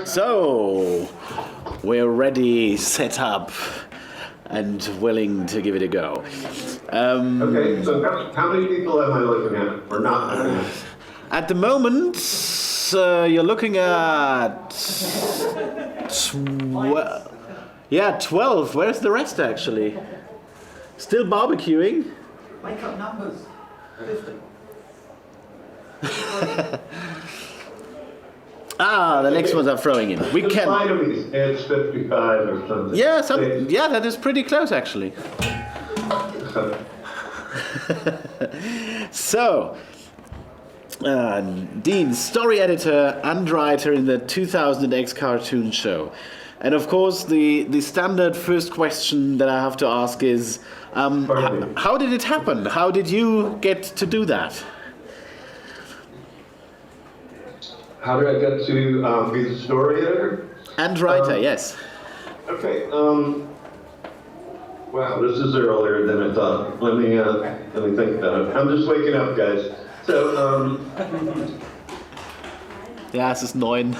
So, we're ready, set up, and willing to give it a go. Okay, so how many people am I looking at, or not looking at? At the moment, you're looking at 12. Where's the rest, actually? Still barbecuing? Make up numbers. 50. The next ones are throwing in. We Just can. line of these, it's 55 or something. Yeah, that is pretty close, actually. So, Dean, story editor and writer in the 2000X cartoon show. And of course, the standard first question that I have to ask is, how did it happen? How did you get to do that? How did I get to be the story editor? And writer, yes. Okay, wow, this is earlier than I thought. Let me think about it. I'm just waking up, guys. So, Ja, es ist 9.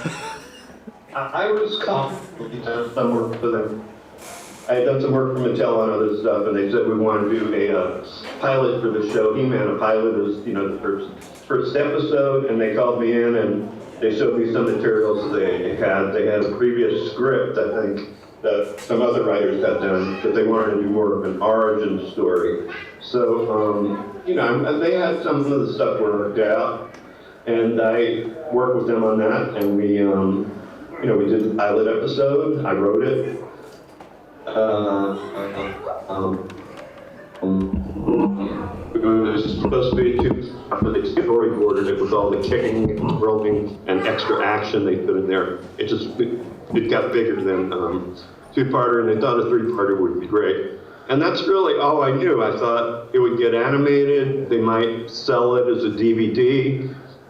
I was called some work for them. I had done some work for Mattel on other stuff, and they said we want to do a pilot for the show. He-Man, a pilot is, the first episode, and they called me in and they showed me some materials they had. They had a previous script, I think, that some other writers had done, but they wanted to do more of an origin story. So, they had some of the stuff worked out, and I worked with them on that, and we did the pilot episode. I wrote it. It was supposed to be after they storyboarded it with all the kicking, rolling, and extra action they put in there. It got bigger than two-parter, and they thought a three-parter would be great. And that's really all I knew. I thought it would get animated. They might sell it as a DVD.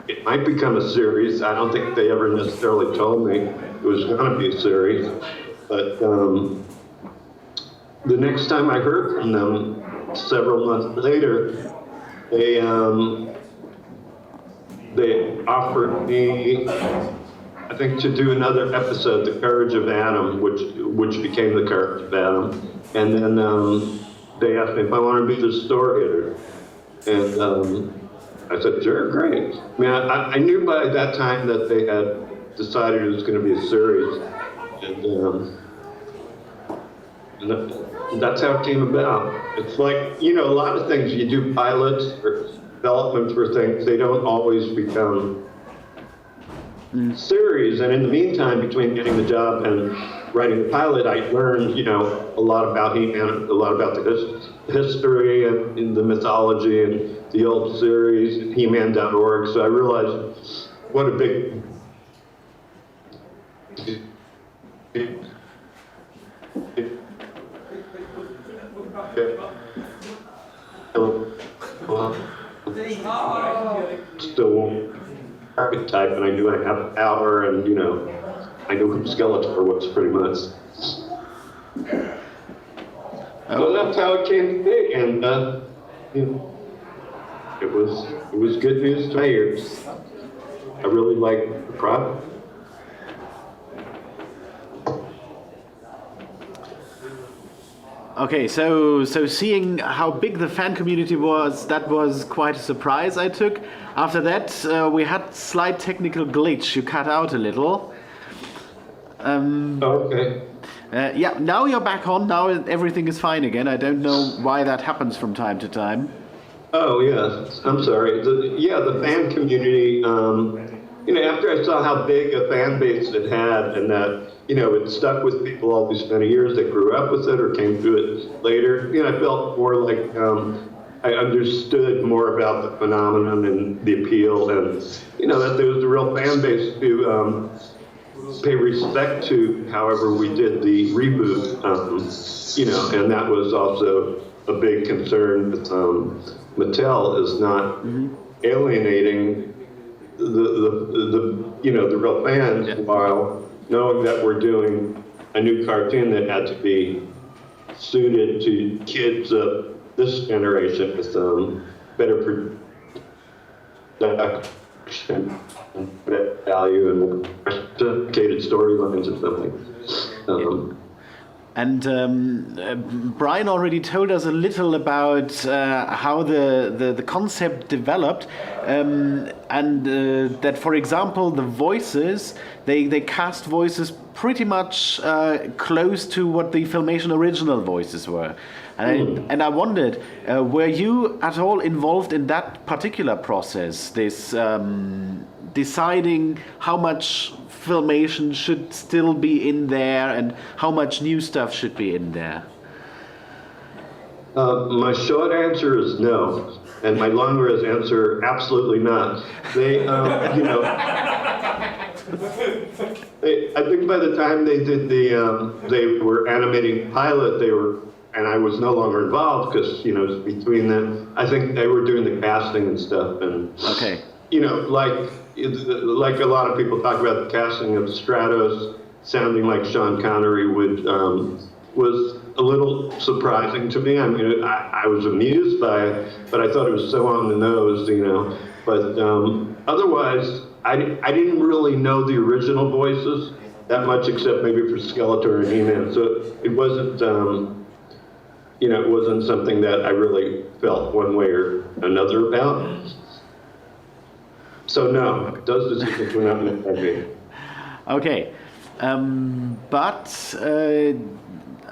It might become a series. I don't think they ever necessarily told me it was going to be a series. But the next time I heard from them, several months later, they offered me, I think, to do another episode, The Courage of Adam, which became The Courage of Adam. And then they asked me if I wanted to be the story editor. And I said, sure, great. I mean, I knew by that time that they had decided it was going to be a series. And that's how it came about. It's like, a lot of things, you do pilots or development for things, they don't always become series. And in the meantime, between getting the job and writing the pilot, I learned, a lot about He-Man, a lot about the history and the mythology and the old series, He-Man.org. So I realized what a big still archetype, and I knew I have power, and I knew who Skeletor was pretty much. So that's how it came to be, and it was good news to my ears. I really liked the product. Okay, so seeing how big the fan community was, that was quite a surprise I took. After that, we had slight technical glitch. You cut out a little. Okay. Yeah, now you're back on. Now everything is fine again. I don't know why that happens from time to time. Oh, yeah. I'm sorry. The fan community, after I saw how big a fan base it had and that, it stuck with people all these many years that grew up with it or came through it later, I felt more like I understood more about the phenomenon and the appeal and, that there was a real fan base to pay respect to, however we did the reboot, and that was also a big concern with Mattel is not alienating the real fans while knowing that we're doing a new cartoon that had to be suited to kids of this generation with better production value and sophisticated storylines or something. And Brian already told us a little about how the concept developed, and that, for example, the voices, they cast voices pretty much close to what the Filmation original voices were. And I wondered, were you at all involved in that particular process, this deciding how much Filmation should still be in there and how much new stuff should be in there? My short answer is no, and my longer answer, absolutely not. They, I think by the time they did they were animating pilot, and I was no longer involved because, between them, I think they were doing the casting and stuff, and Okay. Like a lot of people talk about the casting of Stratos sounding like Sean Connery was a little surprising to me. I mean, I was amused by it, but I thought it was so on the nose, But otherwise, I didn't really know the original voices that much, except maybe for Skeletor and He-Man. So it wasn't, it wasn't something that I really felt one way or another about. So no, those decisions were not meant by me. Okay, but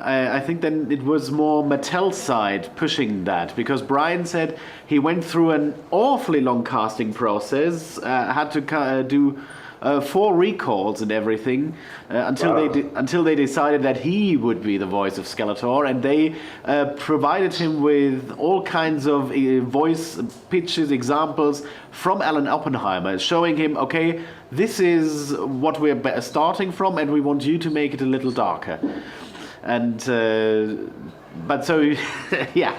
I think then it was more Mattel's side pushing that, because Brian said he went through an awfully long casting process, had to do 4 recalls and everything until they decided that he would be the voice of Skeletor, and they provided him with all kinds of voice pitches, examples from Alan Oppenheimer, showing him, okay, this is what we're starting from, and we want you to make it a little darker. And but so yeah,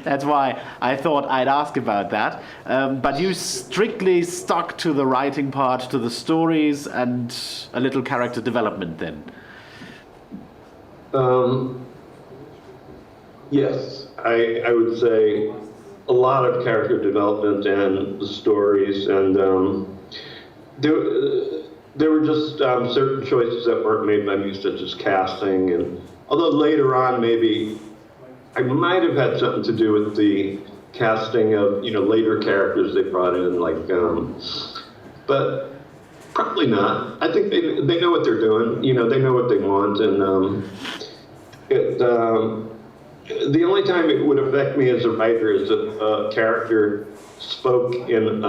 that's why I thought I'd ask about that. But you strictly stuck to the writing part, to the stories, and a little character development then. Yes, I would say a lot of character development and the stories, and there were just certain choices that weren't made by me, such as casting, and although later on maybe I might have had something to do with the casting of later characters they brought in, but probably not. I think they know what they're doing. They know what they want, and the only time it would affect me as a writer is if a character spoke in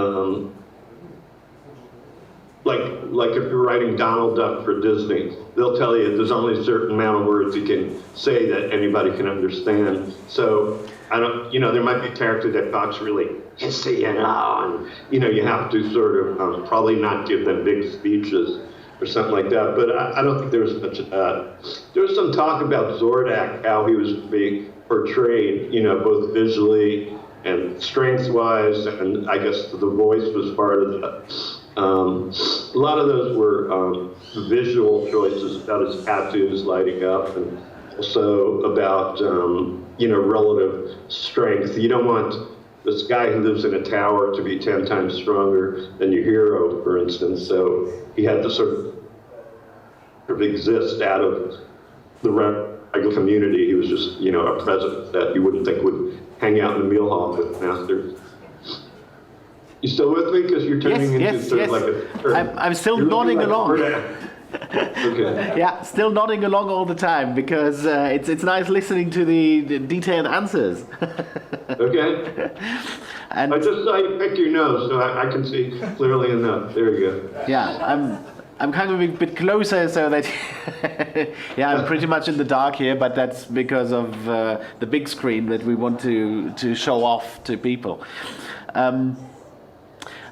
like if you're writing Donald Duck for Disney, they'll tell you there's only a certain amount of words you can say that anybody can understand. So I don't, there might be a character that talks really hissy, and you have to sort of probably not give them big speeches or something like that. But I don't think there was much of that. There was some talk about Zordak, how he was being portrayed, both visually and strength-wise, and I guess the voice was part of that. A lot of those were visual choices about his tattoos lighting up, and also about relative strength. You don't want this guy who lives in a tower to be 10 times stronger than your hero, for instance. So he had to sort of exist out of the regular community. He was just a presence that you wouldn't think would hang out in the meal hall with masters. You still with me? Because you're turning into sort of like a... I'm still nodding along. Okay. Yeah, still nodding along all the time, because it's nice listening to the detailed answers. Okay. And I just saw you pick your nose, so I can see clearly enough. There you go. yeah, I'm kind of a bit closer, so that yeah, I'm pretty much in the dark here, but that's because of the big screen that we want to show off to people.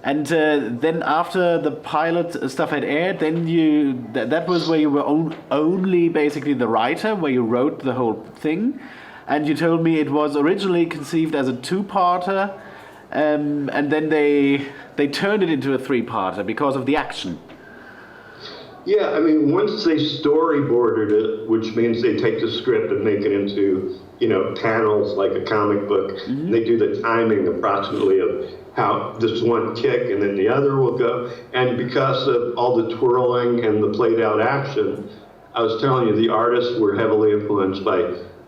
And then after the pilot stuff had aired, then that was where you were only basically the writer, where you wrote the whole thing. And you told me it was originally conceived as a 2-parter, and then they turned it into a 3-parter because of the action. Yeah, I mean, once they storyboarded it, which means they take the script and make it into, panels like a comic book. Mm-hmm. They do the timing approximately of how this one kick and then the other will go. And because of all the twirling and the played out action, I was telling you, the artists were heavily influenced by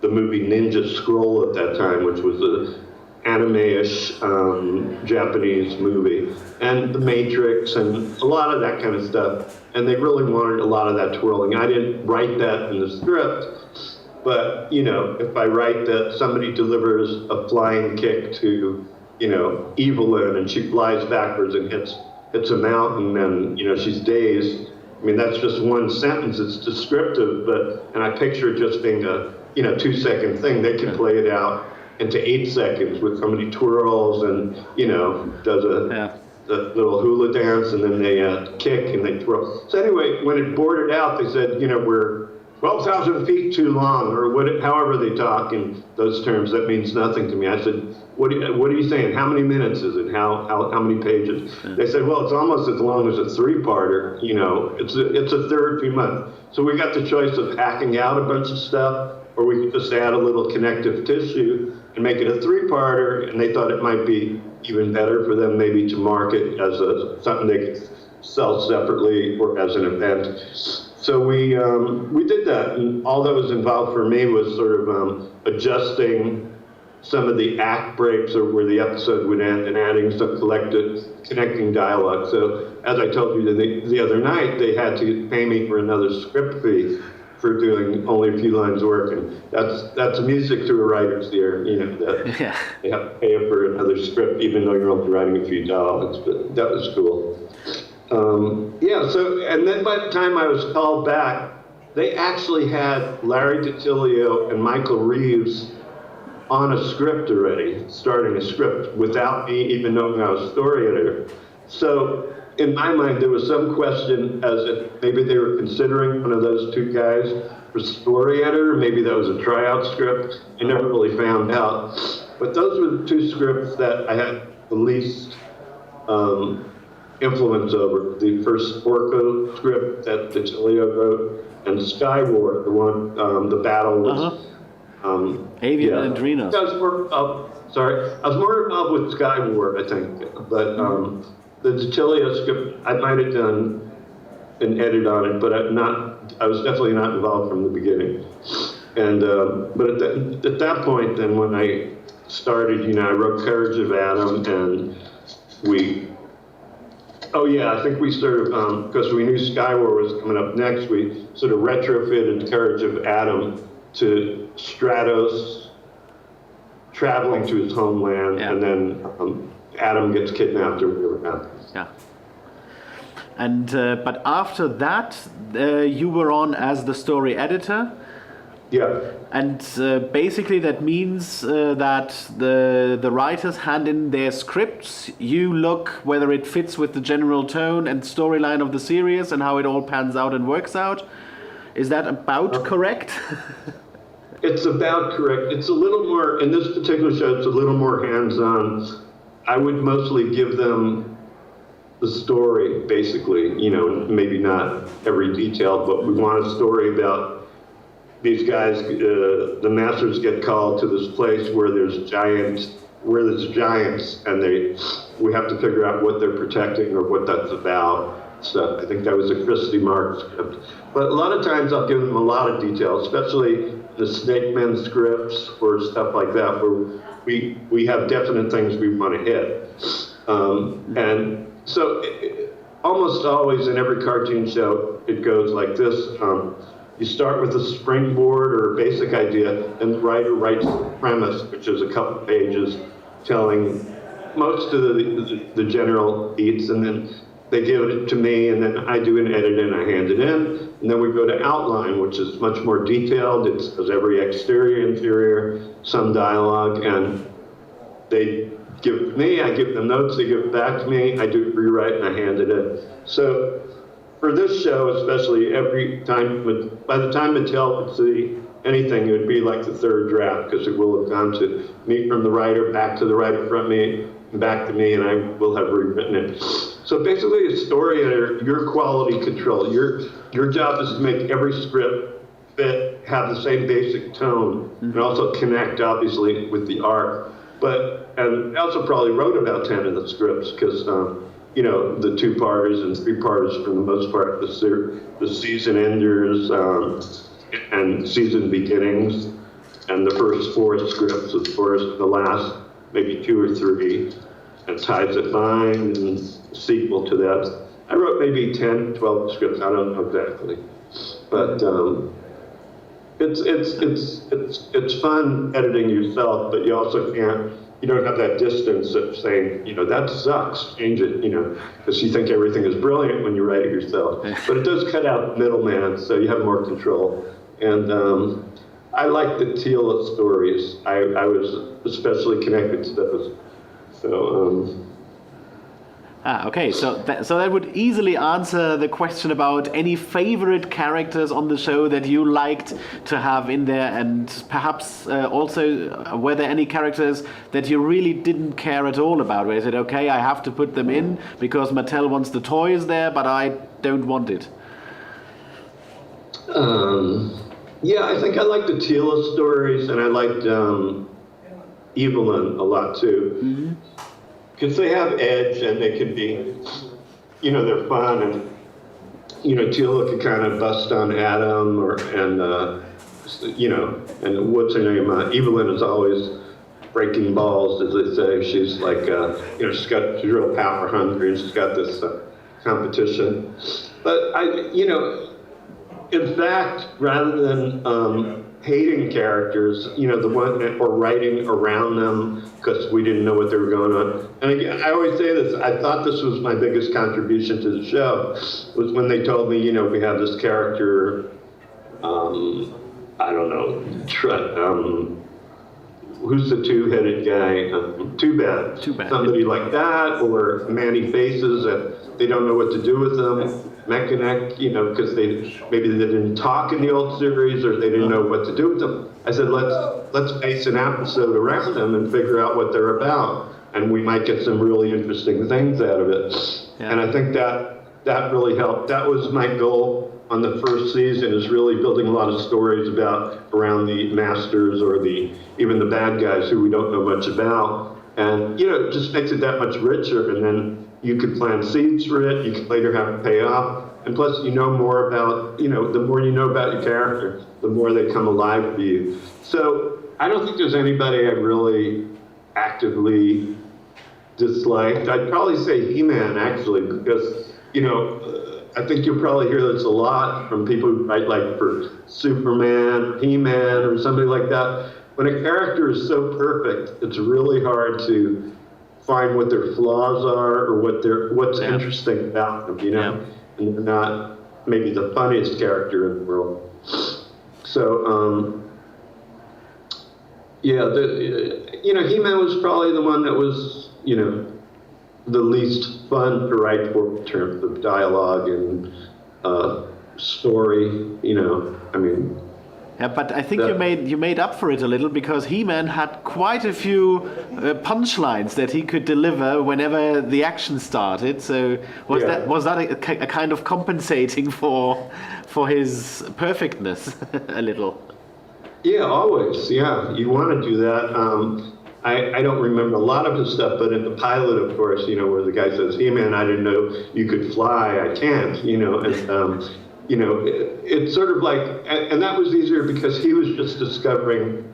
the movie Ninja Scroll at that time, which was a anime-ish Japanese movie, and The Matrix, and a lot of that kind of stuff. And they really wanted a lot of that twirling. I didn't write that in the script, but, you know, if I write that somebody delivers a flying kick to, you know, Evelyn, and she flies backwards and hits a mountain, and, you know, she's dazed. I mean, that's just one sentence. It's descriptive, and I picture it just being a, you know, 2-second thing. They can play it out into 8 seconds with somebody twirls and, you know, does a little hula dance, and then they kick and they twirl. So anyway, when it boarded out, they said, you know, we're 12,000 feet too long, or however they talk in those terms. That means nothing to me. I said, what are you saying? How many minutes is it? How many pages? They said, well, it's almost as long as a 3-parter. You know, it's a third 3 months. So we got the choice of hacking out a bunch of stuff, or we could just add a little connective tissue and make it a 3-parter. And they thought it might be even better for them maybe to market as something they could sell separately or as an event. So we did that, and all that was involved for me was sort of adjusting some of the act breaks or where the episode would end and adding some connecting dialogue. So as I told you the other night, they had to pay me for another script fee for doing only a few lines of work, and that's music to a writer's ear, you know, that they have to pay for another script even though you're only writing a few dialogues, but that was cool. And then by the time I was called back, they actually had Larry DiTillio and Michael Reeves on a script already, starting a script, without me even knowing I was story editor. So in my mind, there was some question as if maybe they were considering one of those two guys for story editor, maybe that was a tryout script. I never really found out. But those were the two scripts that I had the least influence over. The first Orko script that DiTillio wrote, and Skywar, the one, the battle was... Avian and Adrenos. I was more involved with Skywar, I think. But the DiTillio script, I might have done an edit on it, but I was definitely not involved from the beginning. And but at that point, then when I started, you know, I wrote Courage of Adam, and I think we sort of, because we knew Skywar was coming up next, we sort of retrofitted Courage of Adam to Stratos traveling to his homeland, and then Adam gets kidnapped or whatever happens. Yeah. And but after that, you were on as the story editor. Yeah. And basically that means that the writers hand in their scripts. You look whether it fits with the general tone and storyline of the series and how it all pans out and works out. Is that about correct? It's about correct. It's a little more, in this particular show, it's a little more hands-on. I would mostly give them the story, basically, you know, maybe not every detail, but we want a story about these guys, the masters get called to this place where there's giants, and we have to figure out what they're protecting or what that's about. So I think that was a Christy Mark script. But a lot of times I'll give them a lot of detail, especially the Snake Men scripts or stuff like that, where we have definite things we want to hit. And so almost always in every cartoon show, it goes like this. You start with a springboard or a basic idea, and the writer writes the premise, which is a couple pages telling most of the general beats, and then they give it to me, and then I do an edit and I hand it in, and then we go to outline, which is much more detailed. It says every exterior, interior, some dialogue, and they give it to me, I give them notes, they give it back to me, I do a rewrite and I hand it in. So for this show, especially, every time, by the time Mattel would see anything, it would be like the third draft, because it will have gone to me from the writer, back to the writer from me, and back to me, and I will have rewritten it. So basically, a story editor, your quality control, your job is to make every script fit, have the same basic tone, and also connect, obviously, with the arc. And I also probably wrote about 10 of the scripts because, the two-parters and three-parters for the most part, the season enders and season beginnings, and the first 4 scripts, of course, the last maybe 2 or 3, and Ties That Bind, and sequel to that. I wrote maybe 10, 12 scripts, I don't know exactly. But it's fun editing yourself, but you also you don't have that distance of saying, that sucks, change it, because you think everything is brilliant when you write it yourself. But it does cut out the middleman, so you have more control. And I like the Teela stories. I was especially connected to those. So, Okay, so that would easily answer the question about any favorite characters on the show that you liked to have in there, and perhaps also were there any characters that you really didn't care at all about, where you said, okay, I have to put them in because Mattel wants the toys there, but I don't want it? Yeah, I think I liked the Teela stories, and I liked Evelyn a lot too. Mm-hmm. Because they have edge and they can be, they're fun, and, Teela can kind of bust on Adam and what's her name? Evelyn is always breaking balls, as they say. She's like, she's real power hungry, and she's got this competition. But in fact, rather than hating characters, the one or writing around them because we didn't know what they were going on. And again, I always say this, I thought this was my biggest contribution to the show, was when they told me, we have this character, I don't know, who's the two-headed guy? Too Bad. Somebody like that, or Manny Faces, that they don't know what to do with them. Mechanic, because maybe they didn't talk in the old series, or they didn't know what to do with them. I said, let's base an episode around them and figure out what they're about, and we might get some really interesting things out of it. Yeah. And I think that really helped. That was my goal on the first season, is really building a lot of stories around the masters, or even the bad guys who we don't know much about, and it just makes it that much richer. And then you could plant seeds for it, you could later have it pay off. And plus, more about, the more you know about your character, the more they come alive for you. So I don't think there's anybody I really actively disliked. I'd probably say He-Man, actually, because, I think you'll probably hear this a lot from people who write like for Superman, He-Man, or somebody like that. When a character is so perfect, it's really hard to find what their flaws are, or what's interesting about them, and they're not maybe the funniest character in the world. So, He-Man was probably the one that was, the least fun to write for in terms of dialogue and story, Yeah, but I think you made up for it a little, because He-Man had quite a few punchlines that he could deliver whenever the action started. So was that a kind of compensating for his perfectness a little? Yeah, always. Yeah, you want to do that. I don't remember a lot of his stuff, but in the pilot, of course, where the guy says, He-Man, I didn't know you could fly. I can't. It's sort of like, and that was easier because he was just discovering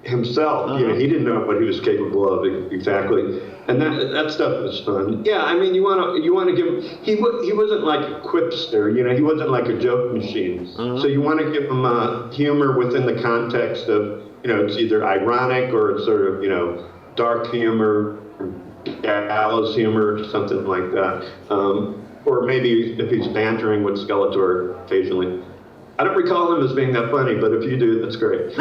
himself. Uh-huh. He didn't know what he was capable of exactly, and that stuff was fun. Yeah, you want to give him. He wasn't like a quipster. He wasn't like a joke machine. Uh-huh. So you want to give him humor within the context of it's either ironic or it's sort of dark humor, gallows humor, something like that. Or maybe if he's bantering with Skeletor occasionally. I don't recall him as being that funny, but if you do, that's great.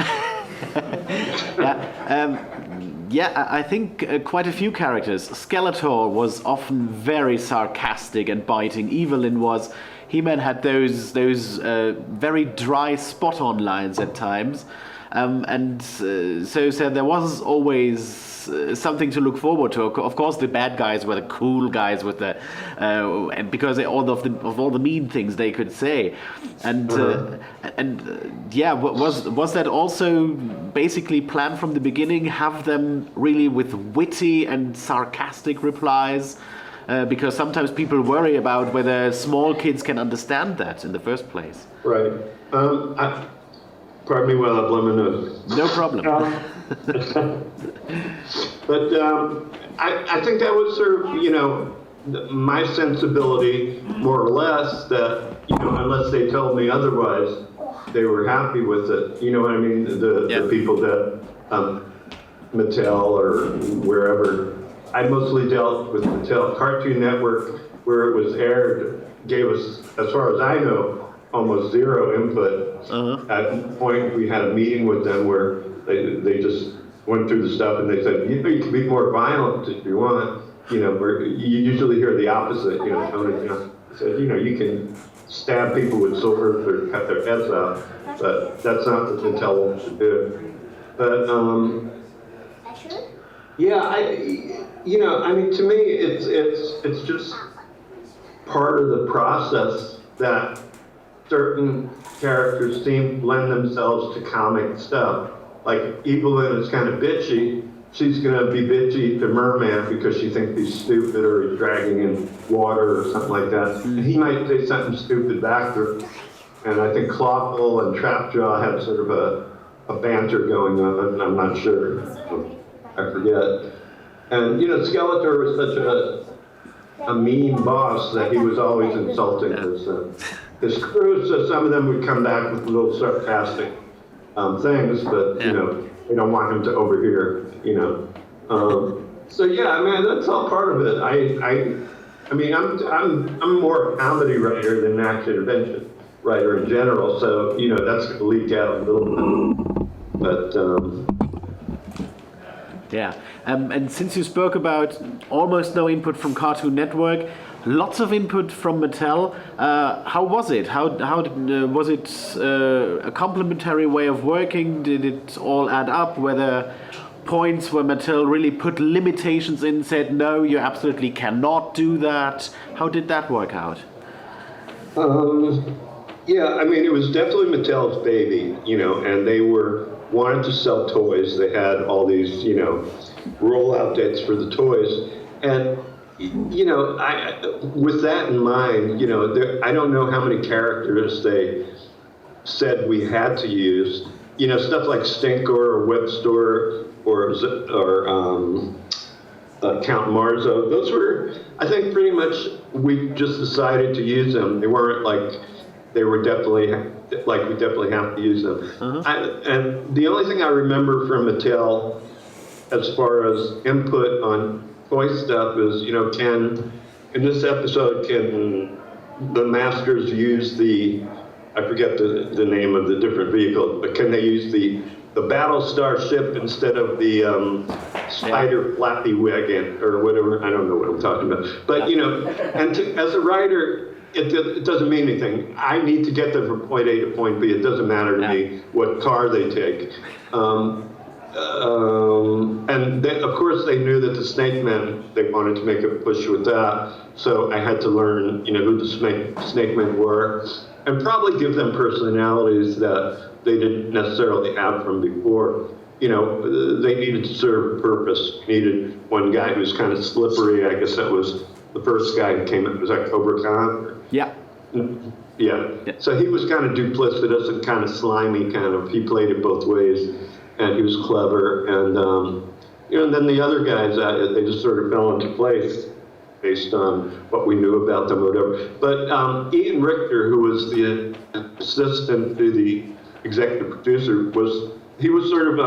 I think quite a few characters. Skeletor was often very sarcastic and biting. Evelyn was. He-Man had those very dry, spot-on lines at times. So there was always something to look forward to. Of course, the bad guys were the cool guys with the, and because all of all the mean things they could say, was that also basically planned from the beginning? Have them really with witty and sarcastic replies, because sometimes people worry about whether small kids can understand that in the first place. Right. Pardon me while I blow my nose. No problem. But I think that was sort of, my sensibility, more or less, that, unless they told me otherwise, they were happy with it. You know what I mean? The people that, Mattel or wherever, I mostly dealt with Mattel. Cartoon Network, where it was aired, gave us, as far as I know, almost zero input. At one point, we had a meeting with them where they just went through the stuff and they said, you can be more violent if you want. Where you usually hear the opposite. Tony said, you can stab people with swords or cut their heads off, but that's not what Mattel wants to do. But to me, it's just part of the process that certain characters lend themselves to comic stuff. Like Evelyn is kind of bitchy. She's going to be bitchy to Merman because she thinks he's stupid or he's dragging in water or something like that. And he might say something stupid back to her. And I think Clawful and Trapjaw had sort of a banter going on. I'm not sure. I forget. And Skeletor was such a mean boss that he was always insulting his crew. So some of them would come back with little sarcastic things, but they don't want him to overhear. That's all part of it. I'm more a comedy writer than an action adventure writer in general. So that's going to leak out a little bit, but. And since you spoke about almost no input from Cartoon Network, lots of input from Mattel, how was it? How was it a complementary way of working? Did it all add up? Were there points where Mattel really put limitations in, said, no, you absolutely cannot do that? How did that work out? It was definitely Mattel's baby, and they wanted to sell toys. They had all these, rollout dates for the toys. And, with that in mind, I don't know how many characters they said we had to use. Stuff like Stinkor or Webstore or Count Marzo. Those were, I think, pretty much, we just decided to use them. They weren't like, they were definitely, like, we definitely have to use them. And the only thing I remember from Mattel as far as input on toy stuff is, in this episode, can the Masters use I forget the name of the different vehicle, but can they use the Battlestar ship instead of the Spider Flappy Wagon or whatever? I don't know what I'm talking about. But, as a writer, it doesn't mean anything. I need to get them from point A to point B. It doesn't matter to me what car they take. And of course, they knew that the Snake Men, they wanted to make a push with that. So I had to learn, who the Snake Men were, and probably give them personalities that they didn't necessarily have from before. They needed to serve a purpose. Needed one guy who was kind of slippery. I guess that was the first guy who came up. Was that Cobra Khan? Yeah. So he was kind of duplicitous and kind of slimy, he played it both ways, and he was clever. And, and then the other guys, they just sort of fell into place based on what we knew about them or whatever. But Ian Richter, who was the assistant to the executive producer, he was sort of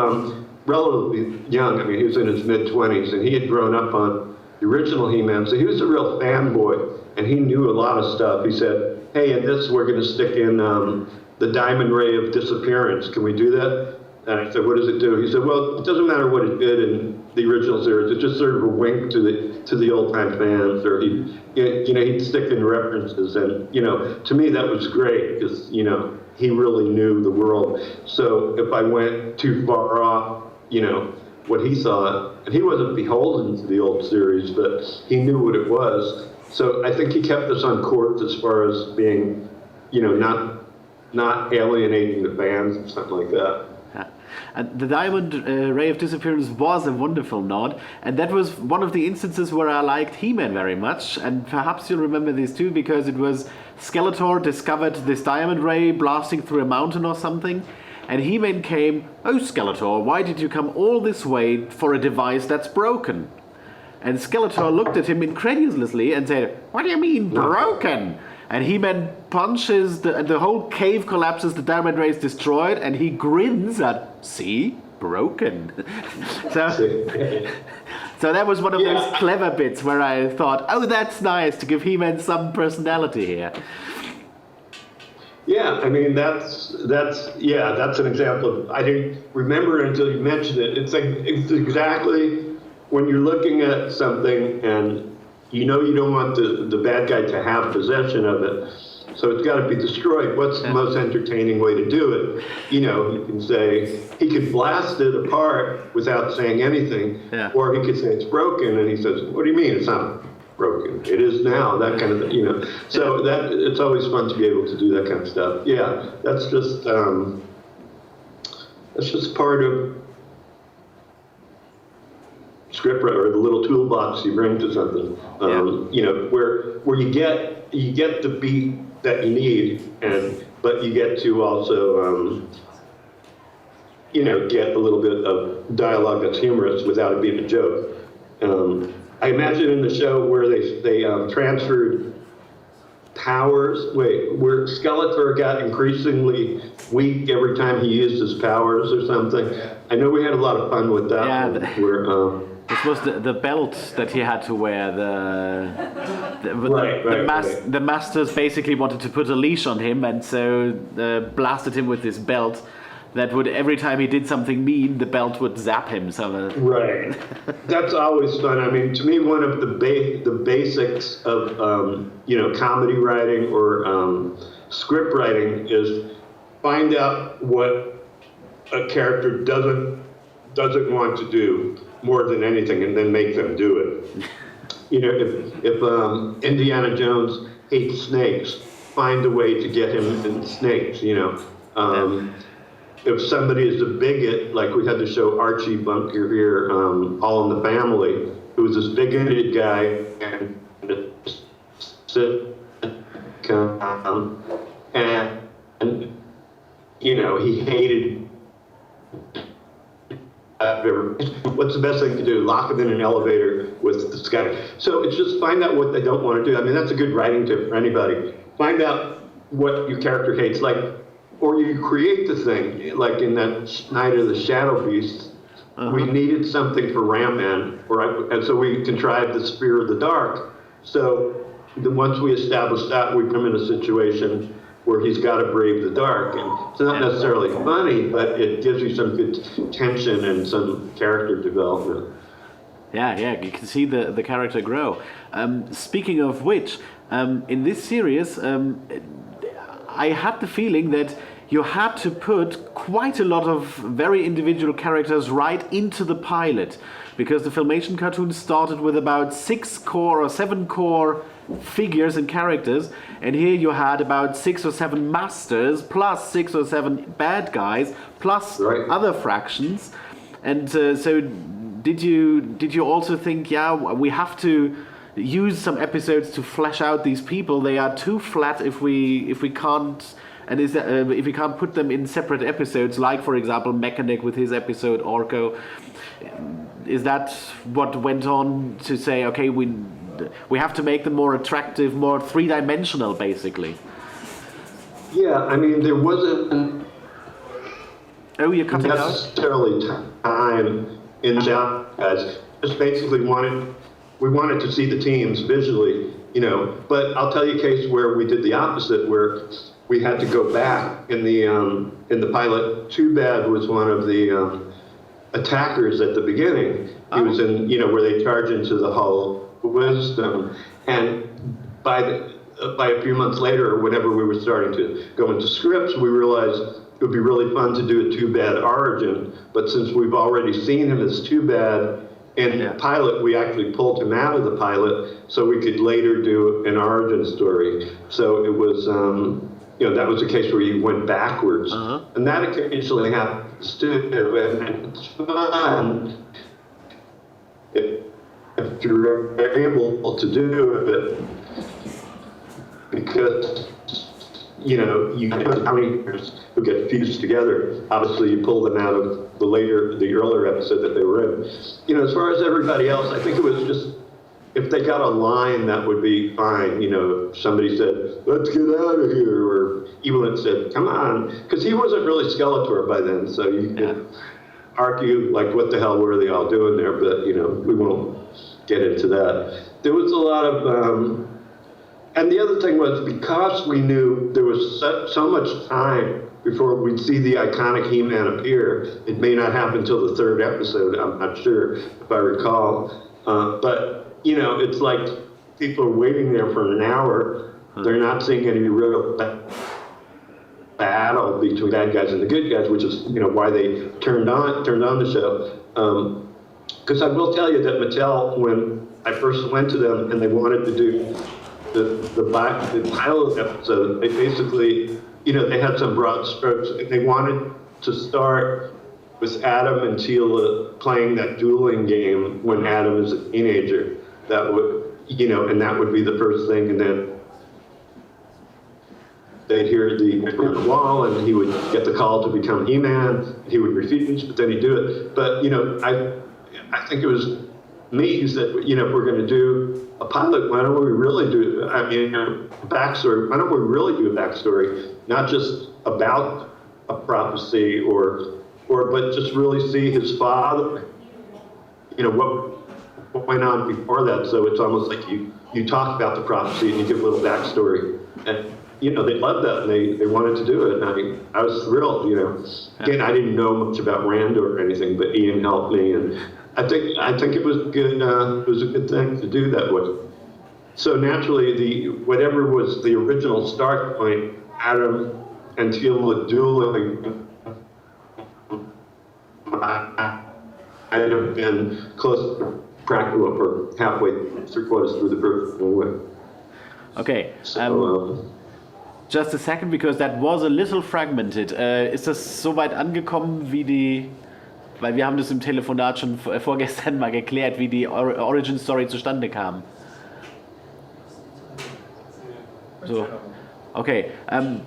relatively young. He was in his mid-20s, and he had grown up on the original He-Man, so he was a real fanboy, and he knew a lot of stuff. He said, hey, in this we're going to stick in the Diamond Ray of Disappearance. Can we do that? And I said, what does it do? He said, well, it doesn't matter what it did in the original series. It's just sort of a wink to the old time fans, or he'd stick in references, and to me that was great because he really knew the world. So if I went too far off, what he saw, and he wasn't beholden to the old series, but he knew what it was. So I think he kept us on course as far as being, not alienating the fans or something like that. And the Diamond Ray of Disappearance was a wonderful nod, and that was one of the instances where I liked He-Man very much, and perhaps you'll remember this too, because it was Skeletor discovered this Diamond Ray blasting through a mountain or something, and He-Man came, "Oh Skeletor, why did you come all this way for a device that's broken?" And Skeletor looked at him incredulously and said, "What do you mean, broken?" And He-Man punches, and the whole cave collapses, the Diamond Ray is destroyed, and he grins at, "See? Broken." So that was one of those clever bits where I thought, oh, that's nice to give He-Man some personality here. Yeah, I mean, that's an example. I didn't remember until you mentioned it. It's exactly when you're looking at something and you don't want the bad guy to have possession of it, so it's got to be destroyed. What's the most entertaining way to do it? You can say, he could blast it apart without saying anything, or he could say it's broken, and he says, "What do you mean it's not broken? It is now," that kind of thing, So that it's always fun to be able to do that kind of stuff. Yeah, that's just part of script or the little toolbox you bring to something. Where you get the beat that you need, but you get to also get a little bit of dialogue that's humorous without it being a joke. I imagine in the show where they transferred powers, where Skeletor got increasingly weak every time he used his powers or something. I know we had a lot of fun with that. Yeah, this was the belt that he had to wear. The masters basically wanted to put a leash on him, and so blasted him with this belt. That would, every time he did something mean, the belt would zap him. Right. That's always fun. I mean, to me, one of the basics of comedy writing or script writing is find out what a character doesn't want to do more than anything, and then make them do it. If Indiana Jones hates snakes, find a way to get him in snakes. If somebody is a bigot, like we had to show Archie Bunker here, All in the Family, who was this bigoted guy, and he hated. What's the best thing to do? Lock them in an elevator with this guy. So it's just find out what they don't want to do. I mean, that's a good writing tip for anybody. Find out what your character hates, or you create the thing, like in that Night of the Shadow Beast. We needed something for Ram-Man, and so we contrived the Spear of the Dark. So once we established that, we come in a situation where he's got to brave the dark. And it's not necessarily funny, but it gives you some good tension and some character development. Yeah, you can see the character grow. Speaking of which, in this series, I had the feeling that you had to put quite a lot of very individual characters right into the pilot, because the Filmation cartoon started with about 6 core or 7 core figures and characters, and here you had about 6 or 7 masters plus 6 or 7 bad guys plus other fractions. And so did you also think, we have to use some episodes to flesh out these people? They are too flat if we can't, and if we can't put them in separate episodes, like for example Mechanic with his episode Orko. Is that what went on to say, okay, we have to make them more attractive, more three-dimensional, basically? Yeah, I mean, there wasn't you're cutting necessarily time in that, guys. Just basically we wanted to see the teams visually, But I'll tell you a case where we did the opposite, where we had to go back in the pilot. Too Bad was one of the attackers at the beginning. He was in, where they charge into the Hall of Wisdom, and by a few months later, or whenever we were starting to go into scripts, we realized it would be really fun to do a Too Bad origin. But since we've already seen him as Too Bad in the pilot, we actually pulled him out of the pilot so we could later do an origin story. So it was, that was a case where you went backwards. And that occasionally happens too. And it's fun if you're able to do it, because you know how many years who get fused together. Obviously, you pull them out of the earlier episode that they were in. As far as everybody else, I think it was just, if they got a line, that would be fine. If somebody said, "Let's get out of here," or Evelyn said, "Come on," because he wasn't really Skeletor by then, so you could argue, like, what the hell were they all doing there? But, we won't get into that. There was a lot of, and the other thing was, because we knew there was so much time before we'd see the iconic He-Man appear, it may not happen until the third episode, I'm not sure, if I recall. But, it's like people are waiting there for an hour. They're not seeing any real battle between bad guys and the good guys, which is, why they turned on the show. Because I will tell you that Mattel, when I first went to them and they wanted to do the pilot episode, they basically, they had some broad strokes. They wanted to start with Adam and Teela playing that dueling game when Adam is a teenager. That would, and that would be the first thing, and then they'd hear the wall, and he would get the call to become He-Man. He would refuse, but then he'd do it. But I think it was me who said, if we're going to do a pilot, why don't we really do? Backstory. Why don't we really do a backstory, not just about a prophecy, but just really see his father. What went on before that. So it's almost like you talk about the prophecy and you give a little backstory, and they loved that, and they wanted to do it. And I was thrilled. Again, I didn't know much about Randor or anything, but Ian helped me, and I think it was good. It was a good thing to do that with. So naturally, whatever was the original start point, Adam and Teela dueling, I'd have been close to practical or halfway, 3/4 through the first one. Okay. So, just a second, because that was a little fragmented. Ist das so weit angekommen, weil wir haben das im Telefonat schon vorgestern mal geklärt, wie die Origin Story zustande kam. So. Okay,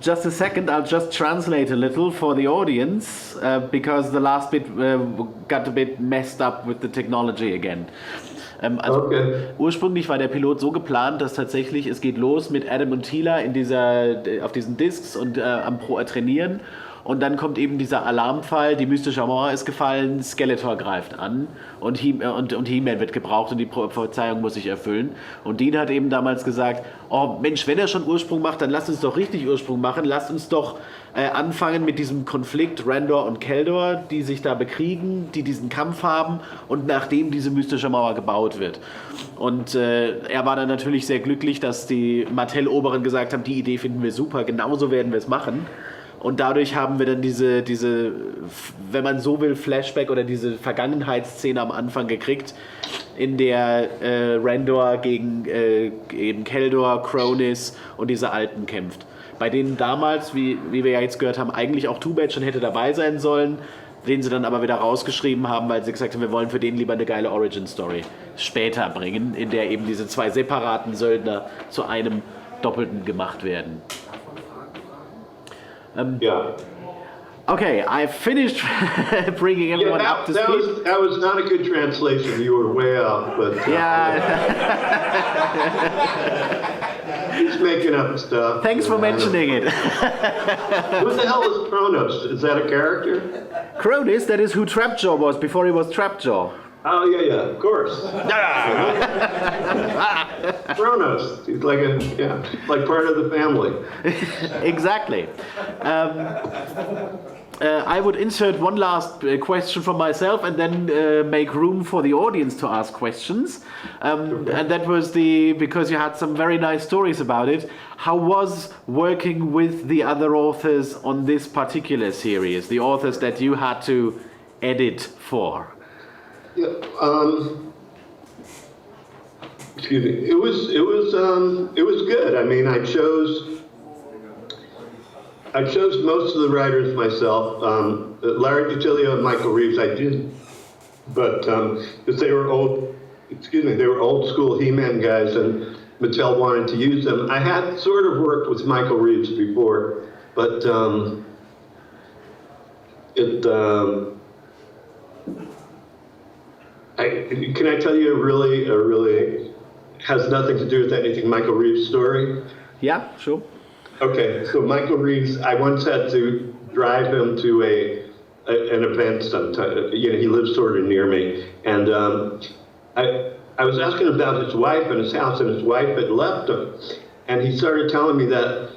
just a second, I'll just translate a little for the audience, because the last bit got a bit messed up with the technology again. Ursprünglich war der Pilot so geplant, dass tatsächlich es geht los mit Adam und Teela auf diesen Discs und am Trainieren. Und dann kommt eben dieser Alarmfall, die mystische Mauer ist gefallen, Skeletor greift an und He-Man wird gebraucht und die Prophezeiung muss sich erfüllen. Und Dean hat eben damals gesagt, oh Mensch, wenn er schon Ursprung macht, dann lasst uns doch richtig Ursprung machen, lasst uns doch anfangen mit diesem Konflikt Randor und Keldor, die sich da bekriegen, die diesen Kampf haben und nachdem diese mystische Mauer gebaut wird. Und er war dann natürlich sehr glücklich, dass die Mattel-Oberen gesagt haben, die Idee finden wir super, genauso werden wir es machen. Und dadurch haben wir dann diese, wenn man so will, Flashback oder diese Vergangenheitsszene am Anfang gekriegt, in der Randor gegen eben Keldor, Cronus und diese Alten kämpft. Bei denen damals, wie wir ja jetzt gehört haben, eigentlich auch Too Bad schon hätte dabei sein sollen, den sie dann aber wieder rausgeschrieben haben, weil sie gesagt haben, wir wollen für den lieber eine geile Origin-Story später bringen, in der eben diese zwei separaten Söldner zu einem Doppelten gemacht werden. Yeah. Okay, I finished bringing everyone up to speed. That was not a good translation. You were way off, but he's making up stuff. Thanks for mentioning it. Who the hell is Kronos? Is that a character? Cronus, that is who Trapjaw was before he was Trapjaw. Oh yeah, of course. Kronos, he's like part of the family. Exactly. I would insert one last question from myself and then make room for the audience to ask questions. And that was because you had some very nice stories about it. How was working with the other authors on this particular series, the authors that you had to edit for? Yeah, excuse me. It was good. I mean, I chose most of the writers myself. Larry DiTillio and Michael Reeves I did, but because they were old school He-Man guys, and Mattel wanted to use them. I had sort of worked with Michael Reeves before, but can I tell you a really has nothing to do with anything Michael Reeves' story? Yeah, sure. Okay, so Michael Reeves, I once had to drive him to an event sometime. He lives sort of near me, and I was asking about his wife and his house, and his wife had left him, and he started telling me that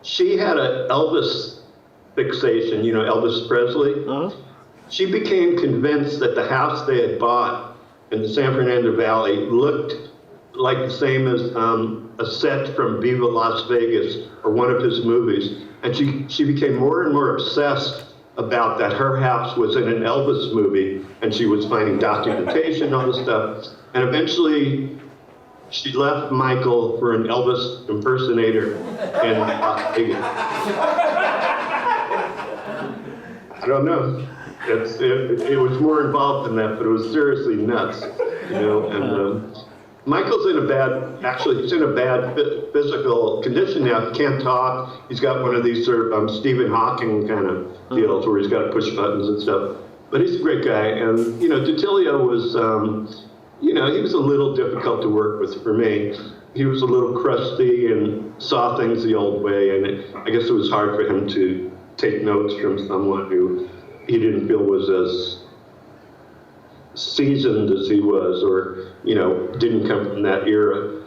she had an Elvis fixation, Elvis Presley. Uh-huh. She became convinced that the house they had bought in the San Fernando Valley looked like the same as a set from Viva Las Vegas or one of his movies. And she became more and more obsessed about that her house was in an Elvis movie, and she was finding documentation, all this stuff. And eventually she left Michael for an Elvis impersonator in Las Vegas. I don't know. It was more involved than that, but it was seriously nuts, and Michael's he's in a bad physical condition now. He can't talk. He's got one of these sort of Stephen Hawking kind of deals where he's got to push buttons and stuff. But he's a great guy. And, DiTillio was, he was a little difficult to work with for me. He was a little crusty and saw things the old way. And I guess it was hard for him to take notes from someone who he didn't feel was as seasoned as he was, or didn't come from that era.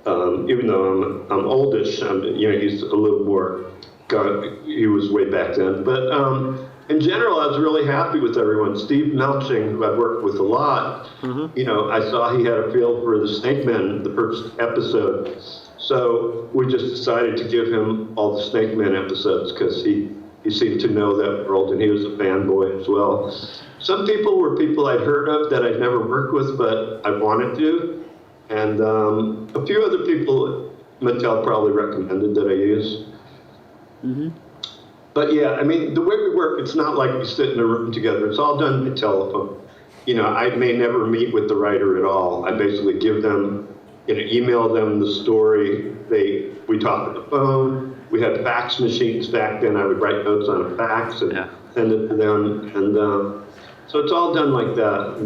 Even though I'm oldish, he's a little more. He was way back then. But in general, I was really happy with everyone. Steve Melching, who I've worked with a lot. Mm-hmm. I saw he had a feel for the Snake Men, the first episode. So we just decided to give him all the Snake Men episodes because he seemed to know that world, and he was a fanboy as well. Some people were people I'd heard of that I'd never worked with, but I wanted to. And a few other people Mattel probably recommended that I use. Mm-hmm. But yeah, I mean, the way we work, it's not like we sit in a room together. It's all done by telephone. I may never meet with the writer at all. I basically give them, email them the story. We talk on the phone. We had fax machines back then. I would write notes on a fax and send it to them. And so it's all done like that.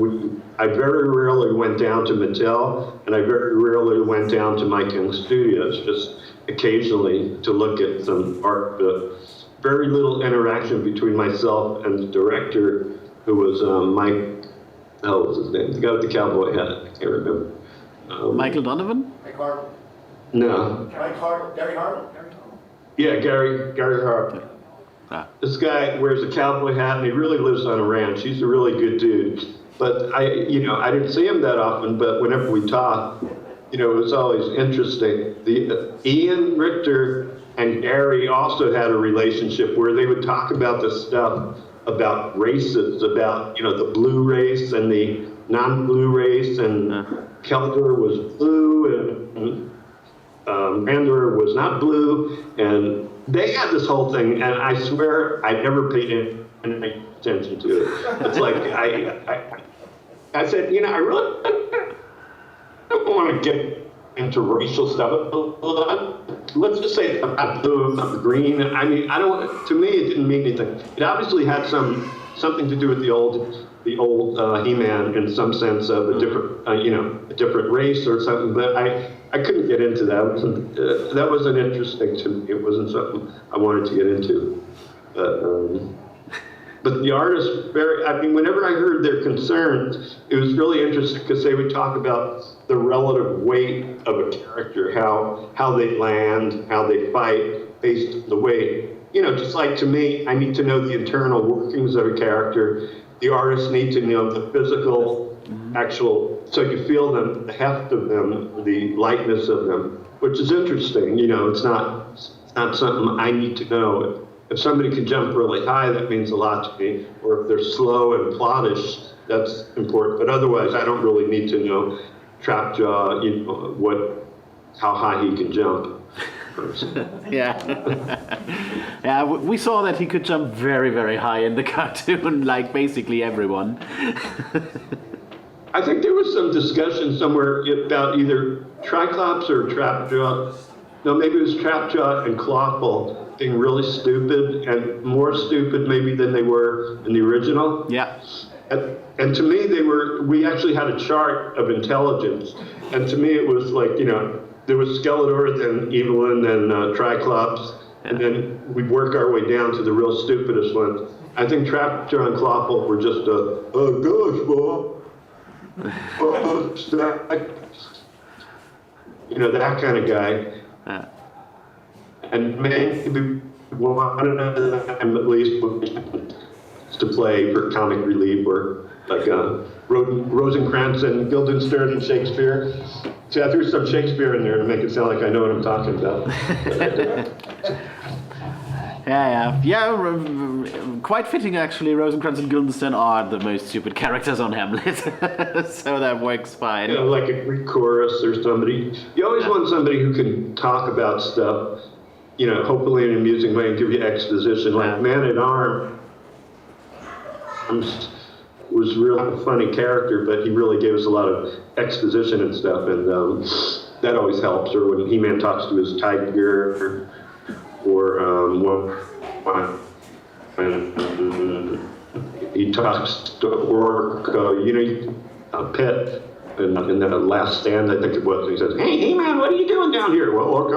I very rarely went down to Mattel, and I very rarely went down to Mike Young Studios, just occasionally to look at some art. But very little interaction between myself and the director, who was Mike, what was his name? The guy with the cowboy hat. I can't remember. Michael Donovan? Mike Hartle. No. Mike Hartle. Gary Hartle. Yeah, Gary Hartle. This guy wears a cowboy hat, and he really lives on a ranch. He's a really good dude. But I didn't see him that often, but whenever we talked, it was always interesting. Ian Richter and Gary also had a relationship where they would talk about the stuff about races, about, the blue race and the non-blue race, and Keldor was blue, and Randor was not blue, and they had this whole thing, and I swear I never paid any attention to it. It's like, I said, I really don't want to get into racial stuff. Let's just say about blue, about green. I mean, to me, it didn't mean anything. It obviously had something to do with the old He-Man in some sense of a different, a different race or something. But I couldn't get into that. That wasn't interesting to me. It wasn't something I wanted to get into. But the artists, whenever I heard their concerns, it was really interesting because they would talk about the relative weight of a character, how they land, how they fight, based on the weight. just like to me, I need to know the internal workings of a character. The artists need to know the physical, actual, so you feel them, the heft of them, the lightness of them, which is interesting. It's not something I need to know. If somebody can jump really high, that means a lot to me. Or if they're slow and plottish, that's important. But otherwise, I don't really need to know Trapjaw, how high he can jump. Yeah. Yeah, we saw that he could jump very, very high in the cartoon, like basically everyone. I think there was some discussion somewhere about either Triclops or Trapjaw. No, maybe it was Trapjaw and Clawful being really stupid, and more stupid maybe than they were in the original. Yeah. And to me, we actually had a chart of intelligence. And to me, it was like, there was Skeletor, then Evelyn, then Triclops, and then we'd work our way down to the real stupidest ones. I think Trapjaw and Clawful were just gosh, Bob. That kind of guy. And maybe one of them at least to play for comic relief, or like Rosencrantz and Guildenstern and Shakespeare. See, I threw some Shakespeare in there to make it sound like I know what I'm talking about. Yeah. Quite fitting, actually. Rosencrantz and Guildenstern are the most stupid characters on Hamlet, so that works fine. Like a Greek chorus or somebody. You always want somebody who can talk about stuff, hopefully in an amusing way and give you exposition. Like Man-at-Arms was really a funny character, but he really gave us a lot of exposition and stuff, and that always helps. Or when He-Man talks to his tiger, or when he talks to Orc, Pet, in that last stand, I think it was, he says, hey man, what are you doing down here? Well, Orc,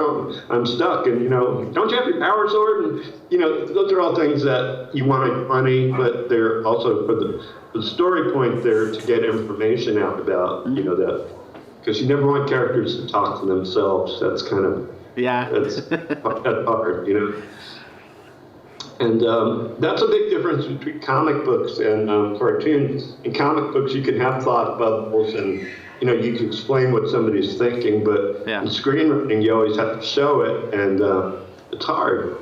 I'm stuck, and don't you have your power sword? And those are all things that you want to be funny, but they're also for the story point there to get information out about, that, because you never want characters to talk to themselves. That's kind of, that's hard, And that's a big difference between comic books and cartoons. In comic books, you can have thought bubbles and, you can explain what somebody's thinking, but in screenwriting, you always have to show it, and it's hard.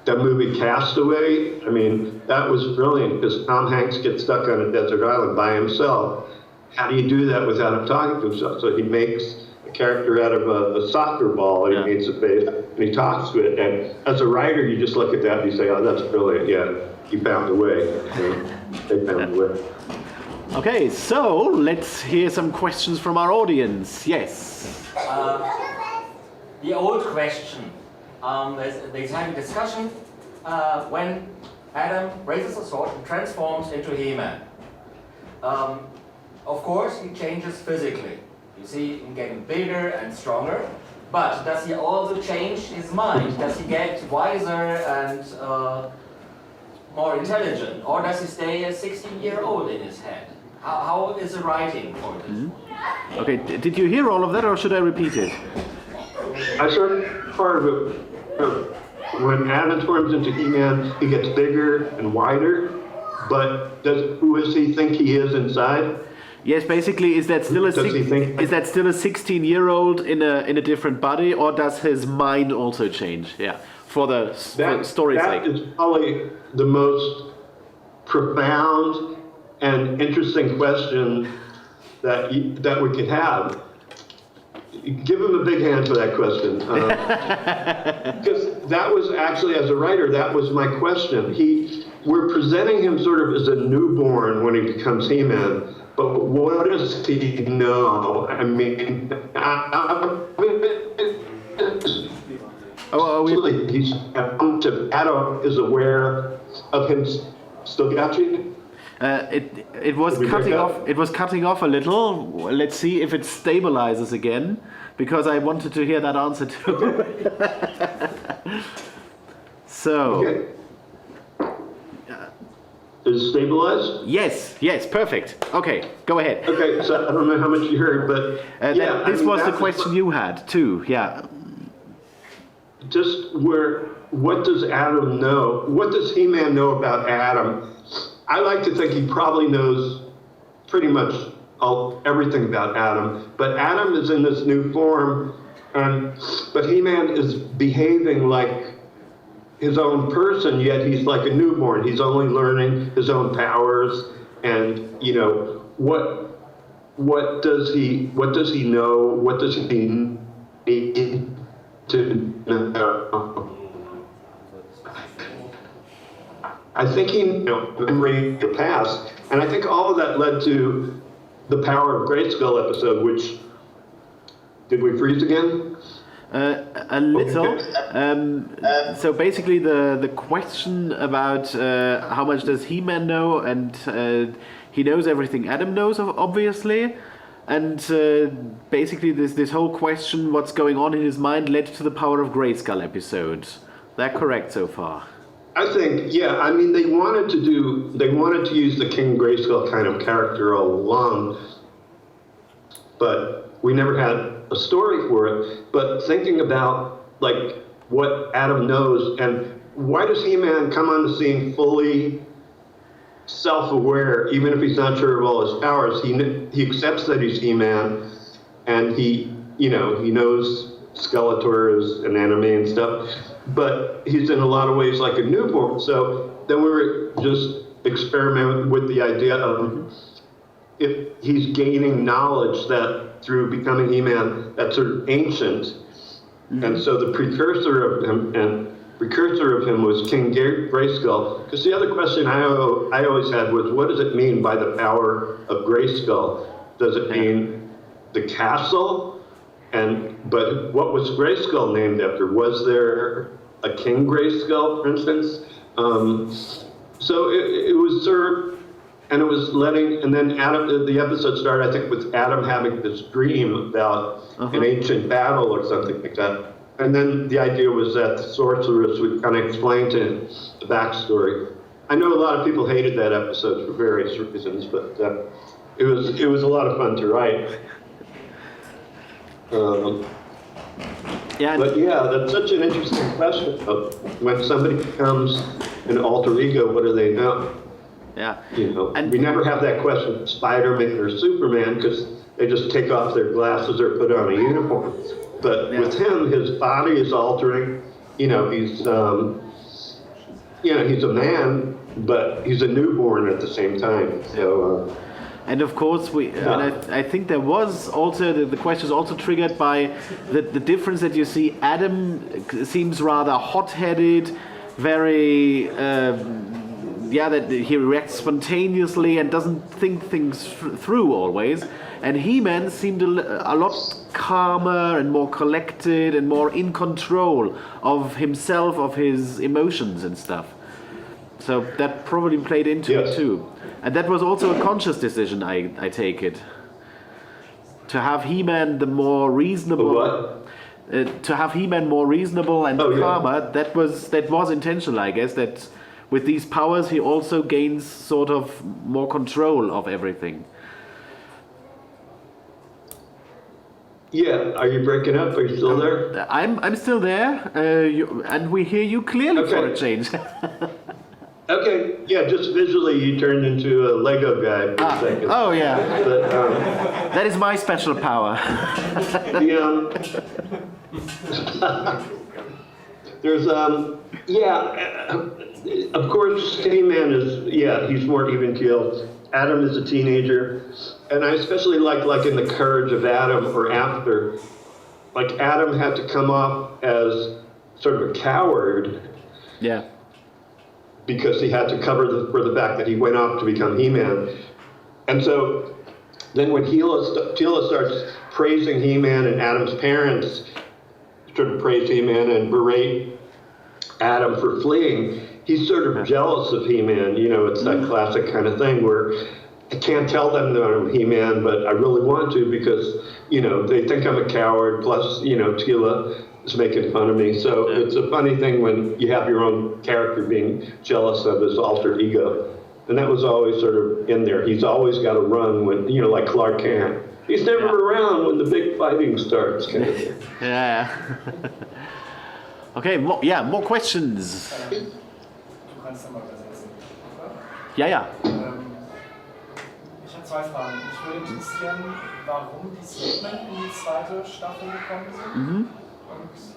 That movie Castaway, that was brilliant, because Tom Hanks gets stuck on a desert island by himself. How do you do that without him talking to himself? So he makes a character out of a soccer ball, and he makes a face, and he talks to it. And as a writer, you just look at that and you say, oh, that's brilliant. Yeah, he found a way. They found a way. Okay, so let's hear some questions from our audience. Yes. The old question. There's the exciting discussion when Adam raises a sword and transforms into He-Man. Of course, he changes physically. You see him getting bigger and stronger, but does he also change his mind? Does he get wiser and more intelligent, or does he stay a 16-year-old in his head? How is the writing for this? Mm-hmm. Okay, did you hear all of that, or should I repeat it? I heard part of it. When Adam transforms into He-Man, he gets bigger and wider, but who does he think he is inside? Yes, basically, is that still a 16-year-old in a different body, or does his mind also change? Yeah, for the story's sake. That is probably the most profound and interesting question that we could have. Give him a big hand for that question. Because that was actually, as a writer, that was my question. We're presenting him sort of as a newborn when he becomes He-Man, but what does he know? Adam is aware of him. Still got you? It was cutting off. It was cutting off a little. Let's see if it stabilizes again, because I wanted to hear that answer too. So. Okay. Is it stabilized? Yes, perfect. Okay, go ahead. Okay, so I don't know how much you heard, but this was the question you had too. Yeah. Just where what does Adam know? What does He-Man know about Adam? I like to think he probably knows pretty much everything about Adam, but Adam is in this new form, but He-Man is behaving like his own person, yet he's like a newborn. He's only learning his own powers, and what does he know? What does he need to know? I think he remembering the past, and I think all of that led to the Power of Grayskull episode, which, did we freeze again? A little. So basically, the question about how much does He-Man know, and he knows everything Adam knows, obviously, and basically this whole question, what's going on in his mind, led to the Power of Grayskull episode. That correct so far? I think, yeah. I mean, they wanted to use the King Grayskull kind of character all along, but we never had a story for it. But thinking about like what Adam knows, and why does He-Man come on the scene fully self-aware, even if he's not sure of all his powers? He accepts that he's He-Man, and he knows Skeletor is an enemy and stuff, but he's in a lot of ways like a newborn. So then we were just experimenting with the idea of if he's gaining knowledge that through becoming He-Man that's sort of ancient, and so the precursor of him was King Grayskull. Because the other question I always had was, what does it mean by the power of Grayskull? Does it mean the castle? But what was Grayskull named after? Was there a King Grayskull, for instance? So it was sort of, and it was and then Adam, the episode started, I think, with Adam having this dream about an ancient battle or something like that. And then the idea was that the sorceress would kind of explain to him the backstory. I know a lot of people hated that episode for various reasons, but it was a lot of fun to write. But yeah, that's such an interesting question of when somebody becomes an alter ego, what do they know? Yeah. And we never have that question with Spider-Man or Superman because they just take off their glasses or put on a uniform. But with him, his body is altering. He's he's a man, but he's a newborn at the same time. So. And of course, I think there was also, the question is also triggered by the difference that you see. Adam seems rather hot-headed, very, that he reacts spontaneously and doesn't think things through always. And He-Man seemed a lot calmer and more collected and more in control of himself, of his emotions and stuff. So that probably played into it too. And that was also a conscious decision, I take it. To have He-Man the more reasonable. What? To have He-Man more reasonable and calmer, that was intentional, I guess. That with these powers, he also gains sort of more control of everything. Yeah, are you breaking up? Are you still there? I'm still there, and we hear you clearly for a change. Okay, yeah, just visually you turned into a Lego guy for a second. Oh, yeah. But, that is my special power. There's, of course, He-Man is, he's more even-keeled. Adam is a teenager. And I especially like in The Courage of Adam or after, like Adam had to come off as sort of a coward. Yeah. Because he had to cover for the fact that he went off to become He-Man. And so then when Teela starts praising He-Man and Adam's parents sort of praise He-Man and berate Adam for fleeing, he's sort of jealous of He-Man. It's that classic kind of thing where I can't tell them that I'm He-Man, but I really want to because, they think I'm a coward, plus, Teela is making fun of me. So it's a funny thing when you have your own character being jealous of his alter ego. And that was always sort of in there. He's always got to run when, like Clark Kent. He's never around when the big fighting starts, kind of thing. Yeah. Okay, more questions. Du kannst ja mal übersetzen. Ja, ja. Ich habe zwei Fragen. Mich würde interessieren, warum die Statement in die zweite Staffel gekommen sind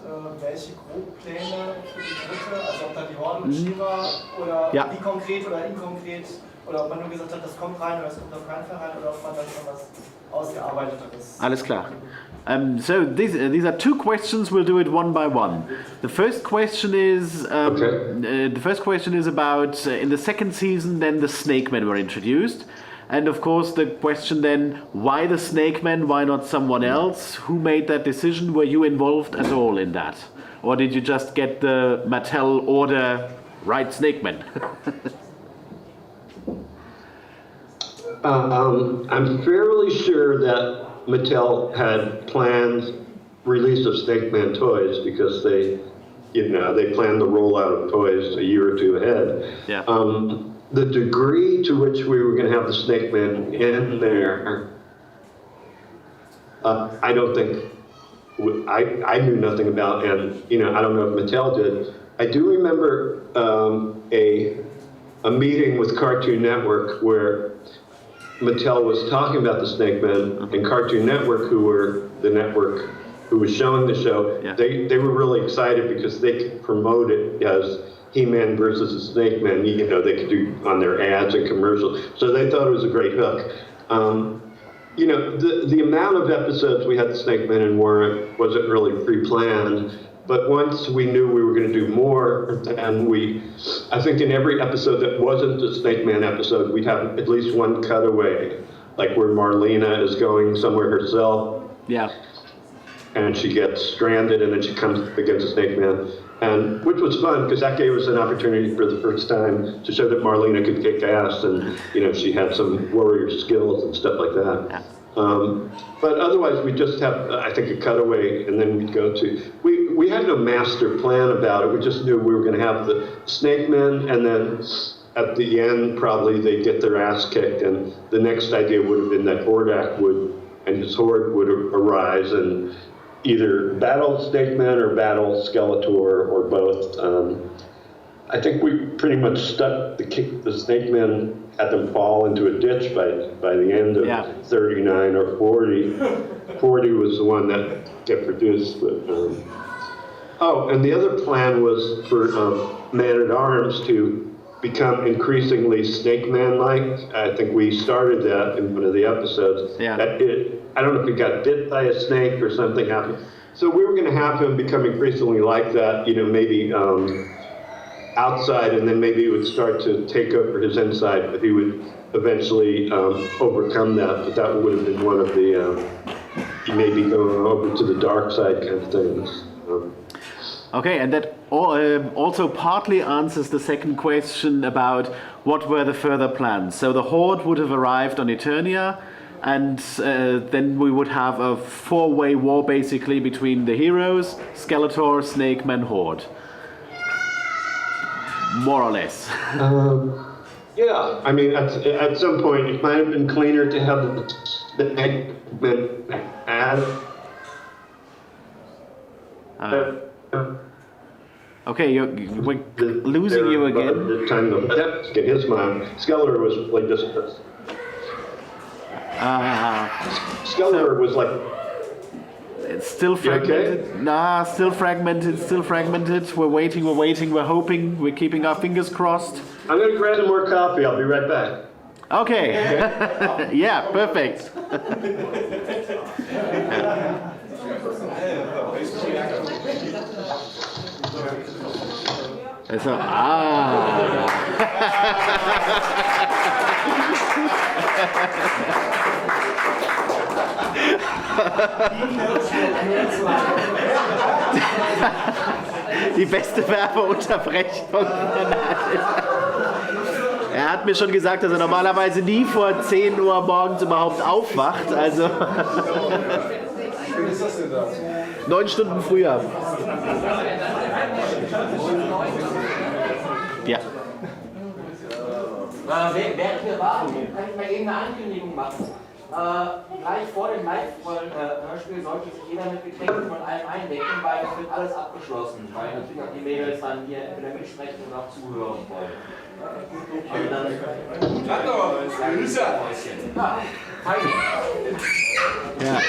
und welche Grobpläne für die dritte, also ob da die Horde und Shiva oder Ja. wie konkret oder inkonkret oder ob man nur gesagt hat, das kommt rein oder das kommt auf keinen Fall rein oder ob man dann schon was ausgearbeitetes. Alles klar. So these are two questions. We'll do it one by one. The first question is about in the second season. Then the Snake Men were introduced, and of course the question then: why the Snake Men? Why not someone else? Who made that decision? Were you involved at all in that, or did you just get the Mattel order? Right, Snake Men. I'm fairly sure that Mattel had planned release of Snake Man toys because they planned the rollout of toys a year or two ahead. Yeah. The degree to which we were going to have the Snake Man in there, I don't think I knew nothing about, and I don't know if Mattel did. I do remember a meeting with Cartoon Network where Mattel was talking about the Snake Men, and Cartoon Network, who were the network who was showing the show, they were really excited because they could promote it as He-Man versus the Snake Men. They could do on their ads and commercials. So they thought it was a great hook. The amount of episodes we had the Snake Men in wasn't really pre-planned. But once we knew we were going to do more, and I think in every episode that wasn't the Snake Man episode, we'd have at least one cutaway, like where Marlena is going somewhere herself. Yeah. And she gets stranded, and then she comes against the Snake Man, and which was fun because that gave us an opportunity for the first time to show that Marlena could kick ass, and she had some warrior skills and stuff like that. Yeah. But otherwise, we just have, I think, a cutaway, and then we'd go to. We had no master plan about it. We just knew we were going to have the Snake Men, and then at the end, probably they'd get their ass kicked, and the next idea would have been that Hordak and his horde would arise and either battle Snake Men or battle Skeletor or both. I think we pretty much stuck the Snake Men, had them fall into a ditch by the end of 39 or 40. 40 was the one that got produced. But, and the other plan was for Man-at-Arms to become increasingly Snake Man-like. I think we started that in one of the episodes. Yeah. I don't know if he got bit by a snake or something happened. So we were going to have him become increasingly like that, maybe outside, and then maybe he would start to take over his inside, but he would eventually overcome that. But that would have been one of the, he may be going over to the dark side kind of things. Okay, and that also partly answers the second question about what were the further plans. So the Horde would have arrived on Eternia, and then we would have a four-way war basically between the heroes, Skeletor, Snake Man, Horde. More or less. Yeah, I mean, at some point it might have been cleaner to have the okay, we're losing you again. The time of get his mind. Skeletor was like this. Skeletor was like. It's still fragmented. Okay? Nah, still fragmented. We're waiting, we're hoping, we're keeping our fingers crossed. I'm gonna grab some more coffee. I'll be right back. Okay. Yeah, perfect. So, die beste Werbeunterbrechung. Er hat mir schon gesagt, dass er normalerweise nie vor 10 Uhr morgens überhaupt aufwacht. Also 9 Stunden früher. Ja. Während wir warten, kann ich mal eben eine Ankündigung machen. Gleich vor dem Live-Hörspiel sollte sich jeder mit Getränken von allem eindecken, weil das wird alles abgeschlossen. Weil natürlich auch die Mädels dann hier entweder mitsprechen oder auch zuhören wollen. Also dann. Grüße! Ja, fein. Yeah.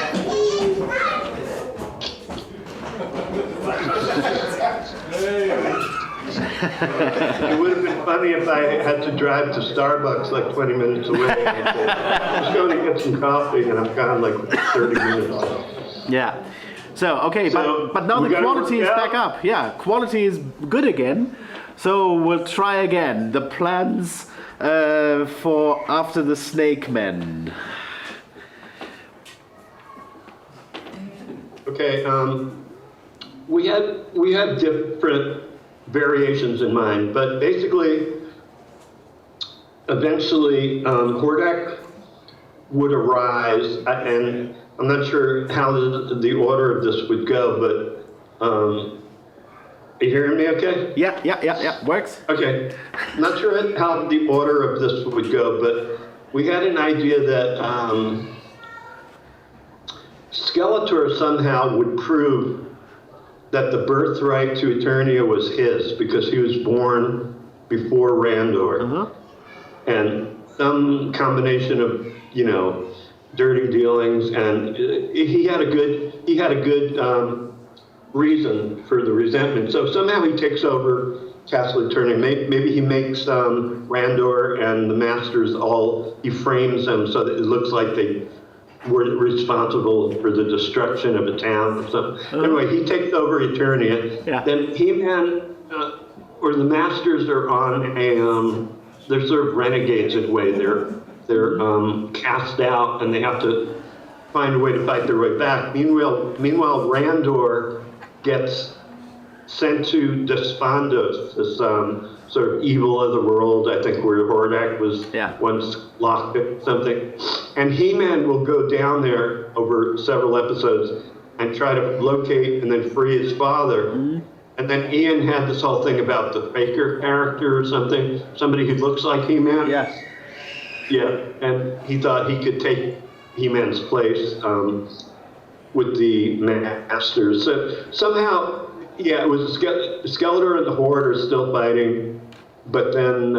It would have been funny if I had to drive to Starbucks like 20 minutes away. And say, I'm just going to get some coffee, and I'm gone like 30 minutes. Yeah. So, okay, So, but now we the gotta quality is work back out. up. Yeah, quality is good again. So we'll try again. The plans for after the Snake Men. Okay, we had different variations in mind, but basically, eventually, Hordak would arise, and I'm not sure how the order of this would go, but are you hearing me okay? Yeah. Works. Okay, not sure how the order of this would go, but we had an idea that Skeletor somehow would prove that the birthright to Eternia was his because he was born before Randor. Uh-huh. And some combination of, dirty dealings, and he had a good reason for the resentment. So somehow he takes over Castle Eternia. Maybe he makes Randor and the Masters he frames them so that it looks like they were responsible for the destruction of a town or something. Anyway, he takes over Eternia. Yeah. Then He-Man or the Masters are on they're sort of renegades in a way. They're cast out and they have to find a way to fight their way back. Meanwhile, Randor gets sent to Despondos, this sort of evil of the world, I think where Hordak was once locked or something. And He-Man will go down there over several episodes and try to locate and then free his father. Mm-hmm. And then Ian had this whole thing about the Faker character or something, somebody who looks like He-Man. Yes. Yeah, and he thought he could take He-Man's place with the Masters. So somehow, it was Skeletor and the Horde are still fighting, but then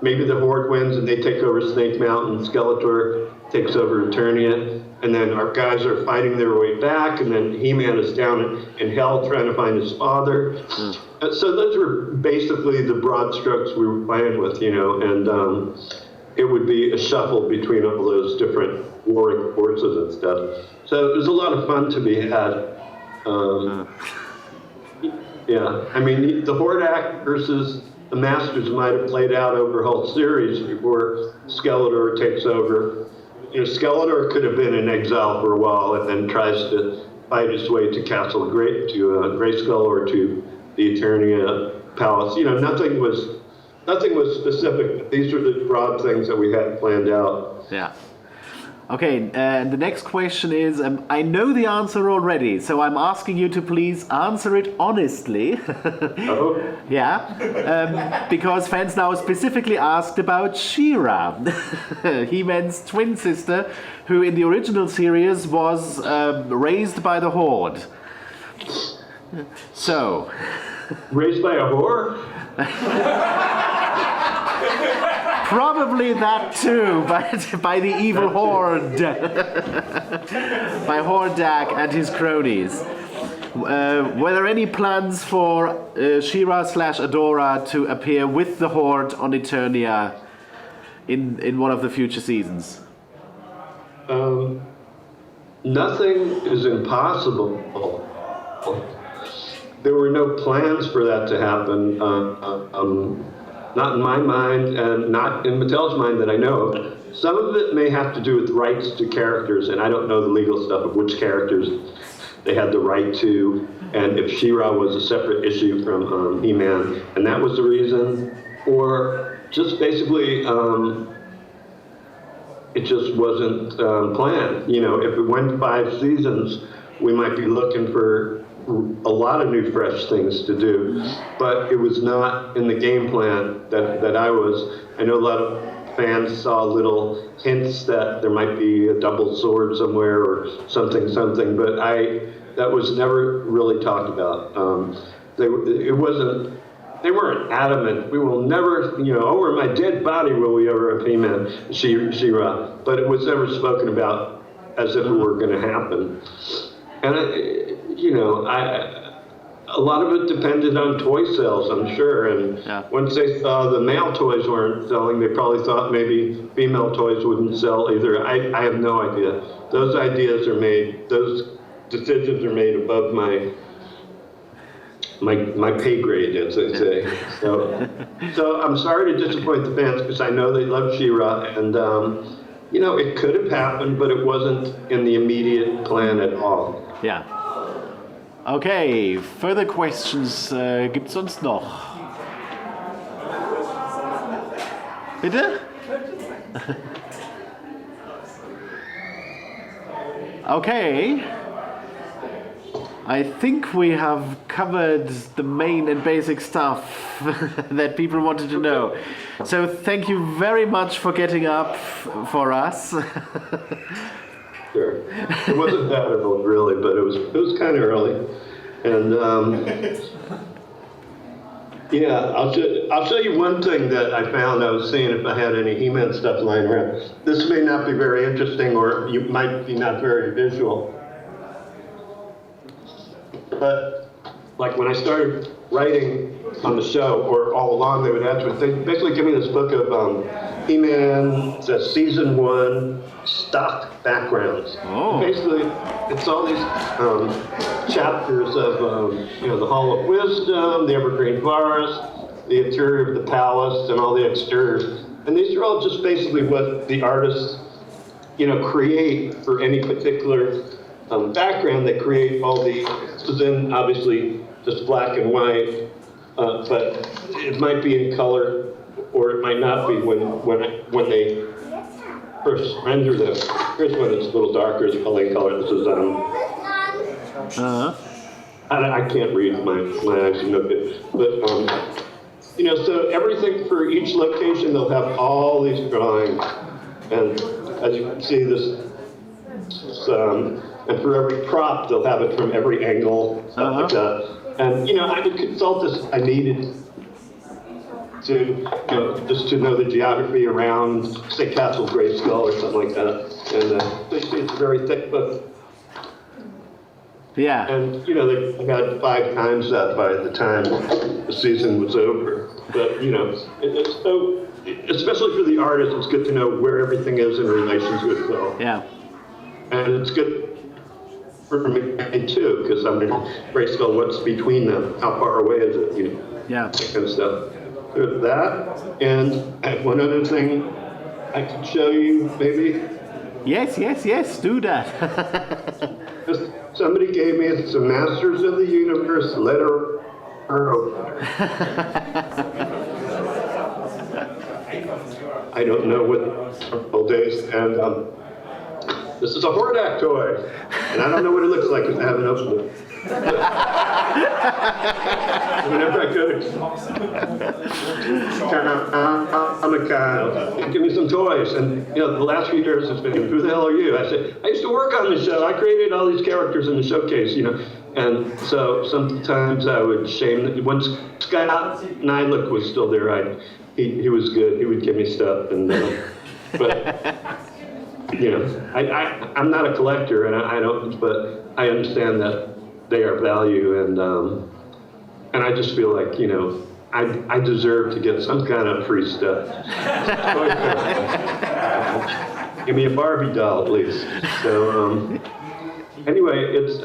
maybe the Horde wins and they take over Snake Mountain, Skeletor takes over Eternia, and then our guys are fighting their way back, and then He-Man is down in hell trying to find his father. So those were basically the broad strokes we were playing with, and it would be a shuffle between all those different warring forces and stuff. So it was a lot of fun to be had. Yeah, I mean, the Hordak versus the Masters might have played out over a whole series before Skeletor takes over. Skeletor could have been in exile for a while and then tries to fight his way to Castle Grayskull or to the Eternia Palace. Nothing was specific. These are the broad things that we had planned out. Yeah. Okay, and the next question is, I know the answer already, so I'm asking you to please answer it honestly. Oh. Yeah, because fans now specifically asked about She-Ra, He-Man's twin sister, who in the original series was raised by the Horde. So... Raised by a whore? Probably that too, but by the evil Horde. By Hordak and his cronies. Were there any plans for She-Ra / Adora to appear with the Horde on Eternia in one of the future seasons? Nothing is impossible. There were no plans for that to happen. Not in my mind, and not in Mattel's mind that I know of. Some of it may have to do with rights to characters, and I don't know the legal stuff of which characters they had the right to, and if She-Ra was a separate issue from He-Man, and that was the reason, or just basically it just wasn't planned. If it went 5 seasons, we might be looking for a lot of new, fresh things to do, but it was not in the game plan that I was. I know a lot of fans saw little hints that there might be a double sword somewhere or something, but that was never really talked about. They weren't adamant. We will never, over my dead body will we ever have He-Man, She-Ra. But it was never spoken about as if it were going to happen. And a lot of it depended on toy sales, I'm sure. And once they saw the male toys weren't selling, they probably thought maybe female toys wouldn't sell either. I have no idea. Those ideas are made, those decisions are made above my pay grade, as they say. So I'm sorry to disappoint the fans because I know they love She-Ra, and it could have happened, but it wasn't in the immediate plan at all. Ja. Okay, further questions gibt's sonst noch? Bitte? Okay. I think we have covered the main and basic stuff that people wanted to know. So thank you very much for getting up for us. Sure. It wasn't that early, really, but it was kind of early. And I'll show you one thing that I found. I was seeing if I had any He-Man stuff lying around. This may not be very interesting, or you might be not very visual. But like when I started writing on the show, or all along, they basically give me this book of He-Man, it says season 1 stock backgrounds. Oh. Basically, it's all these chapters of the Hall of Wisdom, the Evergreen Forest, the interior of the palace, and all the exteriors. And these are all just basically what the artists, create for any particular background. They create all the. This is in obviously just black and white, but it might be in color, or it might not be when they first render them. Here's one that's a little darker, it's probably in color. This is I can't read, my eyes are no good. But so everything for each location, they'll have all these drawings, and as you can see, this. And for every prop, they'll have it from every angle, stuff like that. And I would consult this. I needed to, just to know the geography around, say, Castle Grayskull or something like that. And it's a very thick book. Yeah. And they had 5 times that by the time the season was over. But it's so, especially for the artist, it's good to know where everything is in relation to itself. Yeah. And it's good for me too, because Grayskull, what's between them? How far away is it? Yeah. That kind of stuff. There's that, and I have one other thing I can show you, maybe. Yes, do that. Somebody gave me it's a Masters of the Universe letter. I don't know what old days, and this is a Hordak toy, and I don't know what it looks like because I haven't opened it. Whenever I go to Comic-Con, give me some toys, and the last few years it's been, who the hell are you? I said, I used to work on the show. I created all these characters in the showcase, and so sometimes I would shame that. Once Scott Nylick was still there, he was good. He would give me stuff, and but. I'm not a collector, and I don't, but I understand that they are value, and I just feel like I deserve to get some kind of free stuff. Give me a Barbie doll, at least. So anyway, it's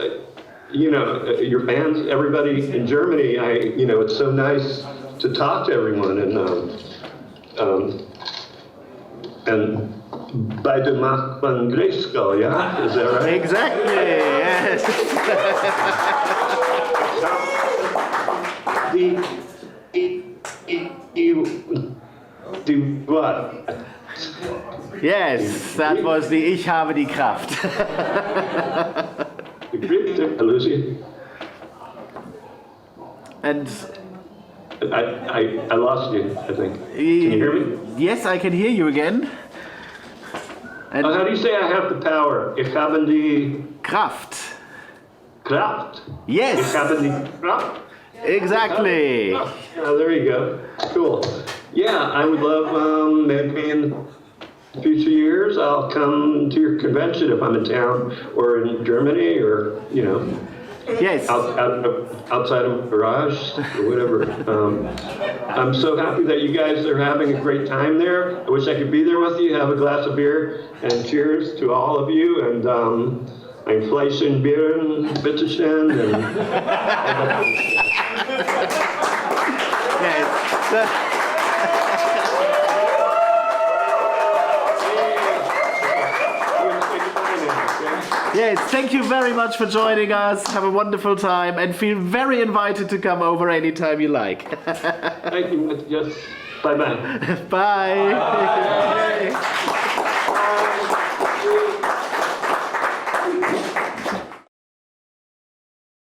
your fans, everybody in Germany. It's so nice to talk to everyone, and by the Macht von Grayskull, yeah? Is that right? Exactly, yes. The what? Yes, that was the Ich habe die Kraft. Lucy? And I lost you, I think. Can you hear me? yes, I can hear you again. And How do you say I have the power? Ich habe die Kraft. Kraft. Ich Yes, habe die Kraft. exactly. Oh, there you go. Cool. Yeah, I would love maybe in future years I'll come to your convention if I'm in town or in Germany or Yes. outside of a garage or whatever. I'm so happy that you guys are having a great time there. I wish I could be there with you. Have a glass of beer and cheers to all of you and ein Fleischchen, Bieren, Bitteschön and Yes. Yes, thank you very much for joining us. Have a wonderful time and feel very invited to come over anytime you like. Thank you. Yes. Bye-bye. Bye.